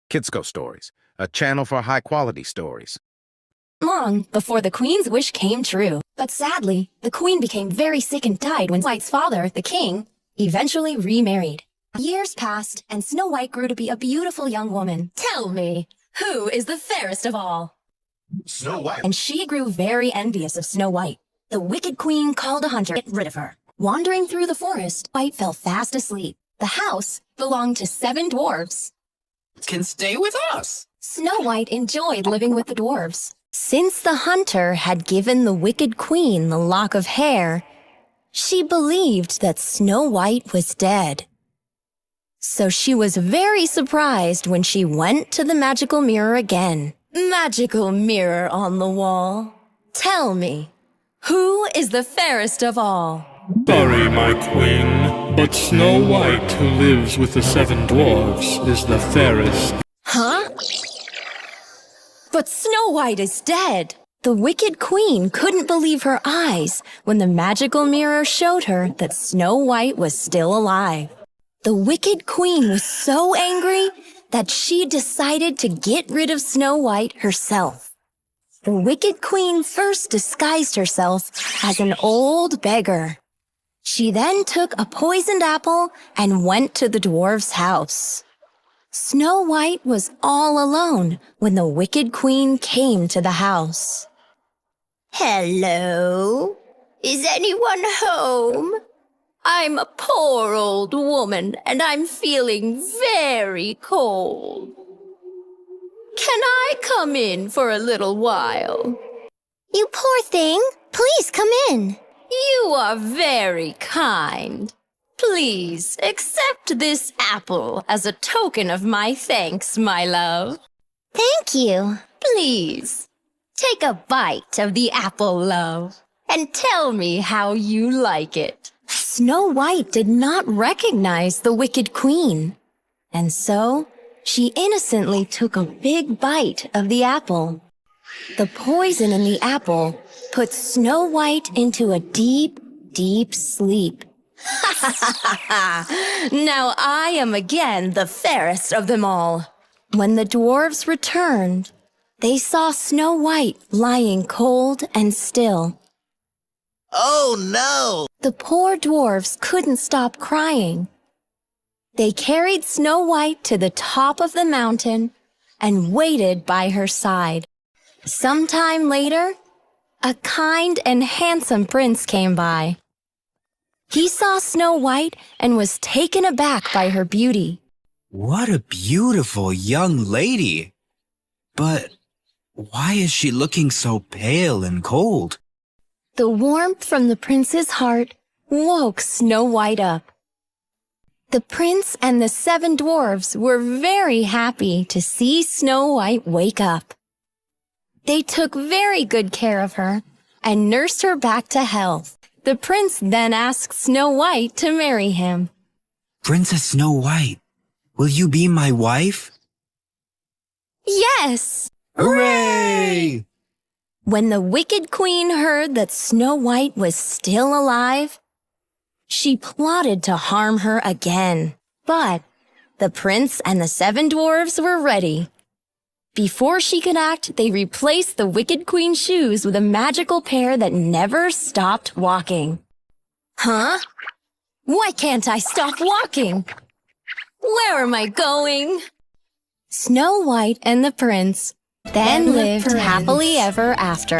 Kids Go Stories, a channel for high-quality stories. Long before the Queen's wish came true. But sadly, the Queen became very sick and died when White's father, the King, eventually remarried. Years passed, and Snow White grew to be a beautiful young woman. Tell me, who is the fairest of all? Snow White. And she grew very envious of Snow White. The wicked Queen called a hunter to get rid of her. Wandering through the forest, White fell fast asleep. The house belonged to 7 dwarves. Can stay with us. Snow White enjoyed living with the dwarves. Since the hunter had given the wicked queen the lock of hair, she believed that Snow White was dead. So she was very surprised when she went to the magical mirror again. Magical mirror on the wall, tell me, who is the fairest of all? Sorry, my queen, but Snow White, who lives with the 7 dwarfs, is the fairest. Huh? But Snow White is dead. The wicked queen couldn't believe her eyes when the magical mirror showed her that Snow White was still alive. The wicked queen was so angry that she decided to get rid of Snow White herself. The wicked queen first disguised herself as an old beggar. She then took a poisoned apple and went to the dwarf's house. Snow White was all alone when the wicked queen came to the house. Hello? Is anyone home? I'm a poor old woman and I'm feeling very cold. Can I come in for a little while? You poor thing. Please come in. You are very kind. Please accept this apple as a token of my thanks, my love. Thank you. Please, take a bite of the apple, love, and tell me how you like it. Snow White did not recognize the wicked queen, and so she innocently took a big bite of the apple. The poison in the apple put Snow White into a deep, deep sleep. Now I am again the fairest of them all. When the dwarves returned, they saw Snow White lying cold and still. Oh no! The poor dwarves couldn't stop crying. They carried Snow White to the top of the mountain and waited by her side. Sometime later, a kind and handsome prince came by. He saw Snow White and was taken aback by her beauty. What a beautiful young lady! But why is she looking so pale and cold? The warmth from the prince's heart woke Snow White up. The prince and the 7 dwarves were very happy to see Snow White wake up. They took very good care of her and nursed her back to health. The prince then asked Snow White to marry him. Princess Snow White, will you be my wife? Yes! Hooray! When the wicked queen heard that Snow White was still alive, she plotted to harm her again. But the prince and the 7 dwarves were ready. Before she could act, they replaced the wicked queen's shoes with a magical pair that never stopped walking. Huh? Why can't I stop walking? Where am I going? Snow White and the prince then lived happily ever after.